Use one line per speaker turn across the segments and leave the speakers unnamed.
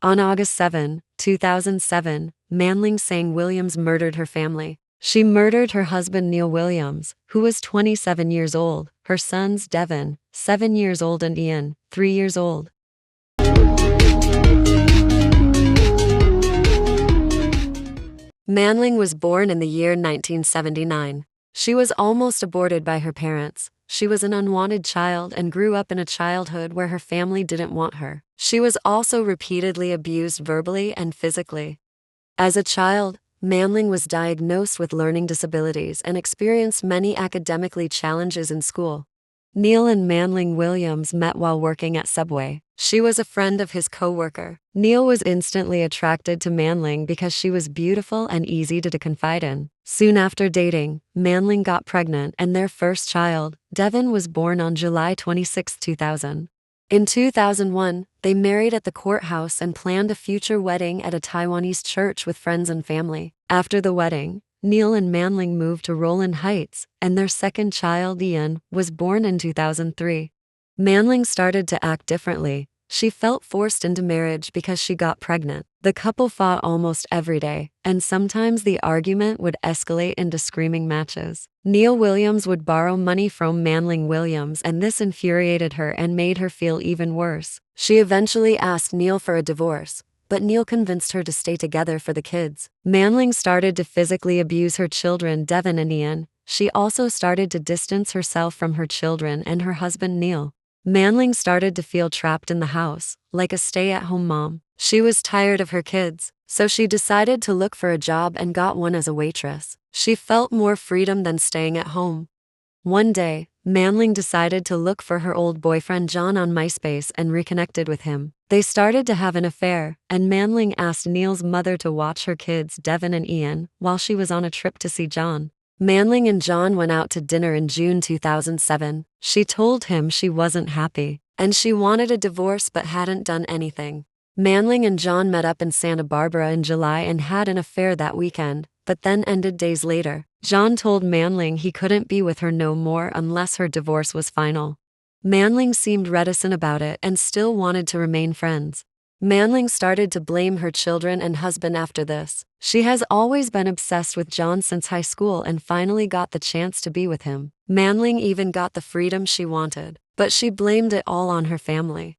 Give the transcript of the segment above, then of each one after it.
On August 7, 2007, Manling Williams murdered her family. She murdered her husband Neil Williams, who was 27 years old, her sons Devin, 7 years old, and Ian, 3 years old. Manling was born in the year 1979. She was almost aborted by her parents. She was an unwanted child and grew up in a childhood where her family didn't want her. She was also repeatedly abused verbally and physically. As a child, Manling was diagnosed with learning disabilities and experienced many academically challenges in school. Neil and Manling Williams met while working at Subway. She was a friend of his co-worker. Neil was instantly attracted to Manling because she was beautiful and easy to confide in. Soon after dating, Manling got pregnant and their first child, Devin, was born on July 26, 2000. In 2001, they married at the courthouse and planned a future wedding at a Taiwanese church with friends and family. After the wedding, Neil and Manling moved to Roland Heights, and their second child, Ian, was born in 2003. Manling started to act differently. She felt forced into marriage because she got pregnant. The couple fought almost every day, and sometimes the argument would escalate into screaming matches. Neil Williams would borrow money from Manling Williams, and this infuriated her and made her feel even worse. She eventually asked Neil for a divorce, but Neil convinced her to stay together for the kids. Manling started to physically abuse her children, Devin and Ian. She also started to distance herself from her children and her husband, Neil. Manling started to feel trapped in the house, like a stay-at-home mom. She was tired of her kids, so she decided to look for a job and got one as a waitress. She felt more freedom than staying at home. One day, Manling decided to look for her old boyfriend John on MySpace and reconnected with him. They started to have an affair, and Manling asked Neil's mother to watch her kids, Devin and Ian, while she was on a trip to see John. Manling and John went out to dinner in June 2007. She told him she wasn't happy, and she wanted a divorce but hadn't done anything. Manling and John met up in Santa Barbara in July and had an affair that weekend, but then ended days later. John told Manling he couldn't be with her no more unless her divorce was final. Manling seemed reticent about it and still wanted to remain friends. Manling started to blame her children and husband after this. She has always been obsessed with John since high school and finally got the chance to be with him. Manling even got the freedom she wanted, but she blamed it all on her family.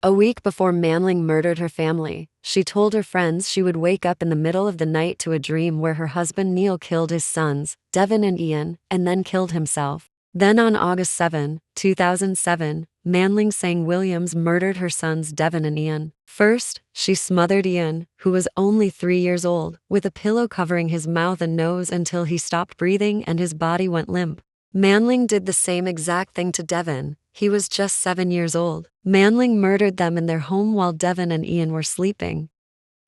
A week before Manling murdered her family, she told her friends she would wake up in the middle of the night to a dream where her husband Neil killed his sons, Devin and Ian, and then killed himself. Then on August 7, 2007, Manling Williams murdered her sons Devin and Ian. First, she smothered Ian, who was only 3 years old, with a pillow covering his mouth and nose until he stopped breathing and his body went limp. Manling did the same exact thing to Devin. He was just 7 years old. Manling murdered them in their home while Devin and Ian were sleeping.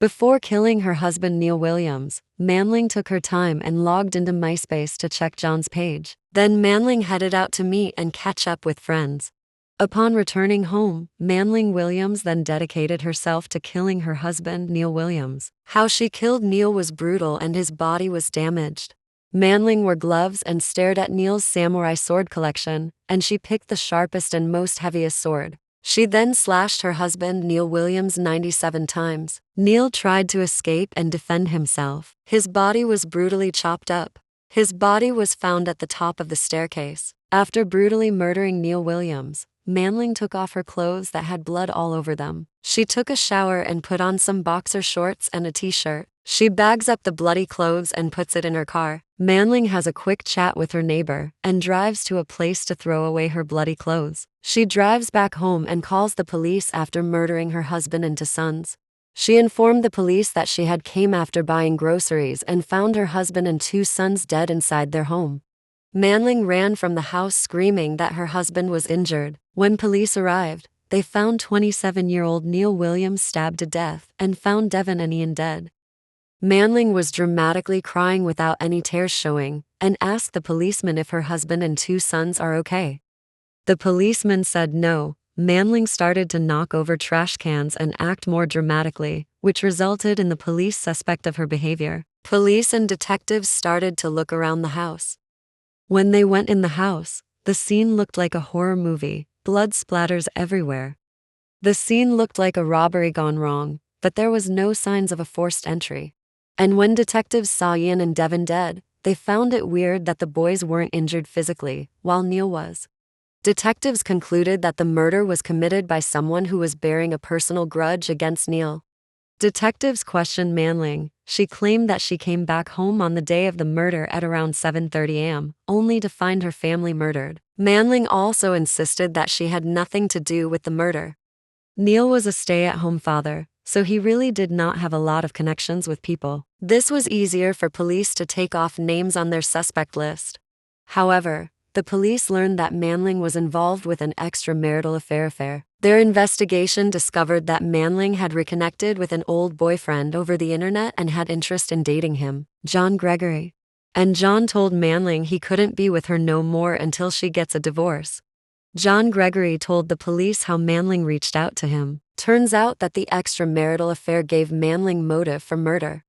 Before killing her husband Neil Williams, Manling took her time and logged into MySpace to check John's page. Then Manling headed out to meet and catch up with friends. Upon returning home, Manling Williams then dedicated herself to killing her husband Neil Williams. How she killed Neil was brutal and his body was damaged. Manling wore gloves and stared at Neil's samurai sword collection, and she picked the sharpest and most heaviest sword. She then slashed her husband Neil Williams 97 times. Neil tried to escape and defend himself. His body was brutally chopped up. His body was found at the top of the staircase. After brutally murdering Neil Williams, Manling took off her clothes that had blood all over them. She took a shower and put on some boxer shorts and a t-shirt. She bags up the bloody clothes and puts it in her car. Manling has a quick chat with her neighbor and drives to a place to throw away her bloody clothes. She drives back home and calls the police after murdering her husband and 2 sons. She informed the police that she had came after buying groceries and found her husband and 2 sons dead inside their home. Manling ran from the house screaming that her husband was injured. When police arrived, they found 27-year-old Neil Williams stabbed to death and found Devin and Ian dead. Manling was dramatically crying without any tears showing and asked the policeman if her husband and 2 sons are okay. The policeman said no. Manling started to knock over trash cans and act more dramatically, which resulted in the police suspect of her behavior. Police and detectives started to look around the house. When they went in the house, the scene looked like a horror movie, blood splatters everywhere. The scene looked like a robbery gone wrong. but there was no signs of a forced entry. And when detectives saw Ian and Devin dead, they found it weird that the boys weren't injured physically, while Neil was. Detectives concluded that the murder was committed by someone who was bearing a personal grudge against Neil. Detectives questioned Manling. She claimed that she came back home on the day of the murder at around 7:30 a.m., only to find her family murdered. Manling also insisted that she had nothing to do with the murder. Neil was a stay-at-home father, so he really did not have a lot of connections with people. This was easier for police to take off names on their suspect list. However, the police learned that Manling was involved with an extramarital affair. Their investigation discovered that Manling had reconnected with an old boyfriend over the internet and had interest in dating him, John Gregory. And John told Manling he couldn't be with her no more until she gets a divorce. John Gregory told the police how Manling reached out to him. Turns out that the extramarital affair gave Manling motive for murder.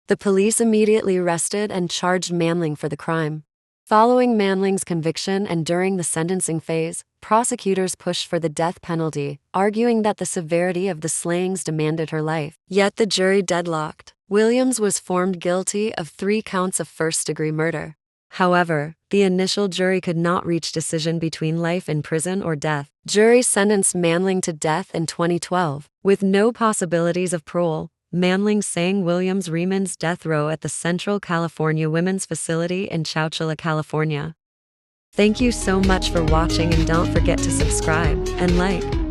The police immediately arrested and charged Manling for the crime. Following Manling's conviction and during the sentencing phase, prosecutors pushed for the death penalty, arguing that the severity of the slayings demanded her life. Yet the jury deadlocked. Williams was found guilty of 3 counts of first-degree murder. However, the initial jury could not reach decision between life in prison or death. Jury sentenced Manling to death in 2012, with no possibilities of parole. Manling sang Williams Rieman's death row at the Central California Women's Facility in Chowchilla, California. Thank you so much for watching, and don't forget to subscribe and like.